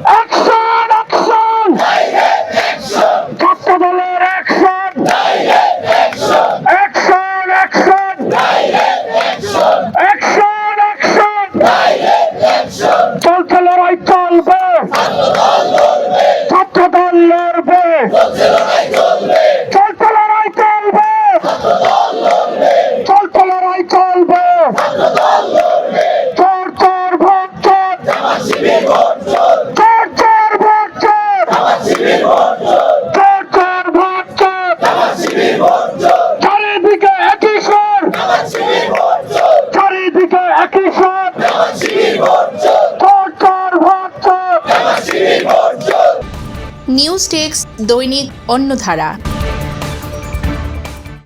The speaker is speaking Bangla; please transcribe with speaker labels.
Speaker 1: অ্যাকশন অ্যাকশন ছাত্র দলের action action action action action চলছে লড়াই চলবে ছাত্র দল লড়বে চলছে লড়াই চলবে চলছে লড়াই চলবে চোর চোর ভোট চোর চোর চোর ভোট চোর চোর চোর ভোট চোর চারিদিকে একই সুর চারিদিকে একই সুর চোর চোর ভোট চোর।
Speaker 2: নিউজ ডেস্ক, দৈনিক অন্যধারা।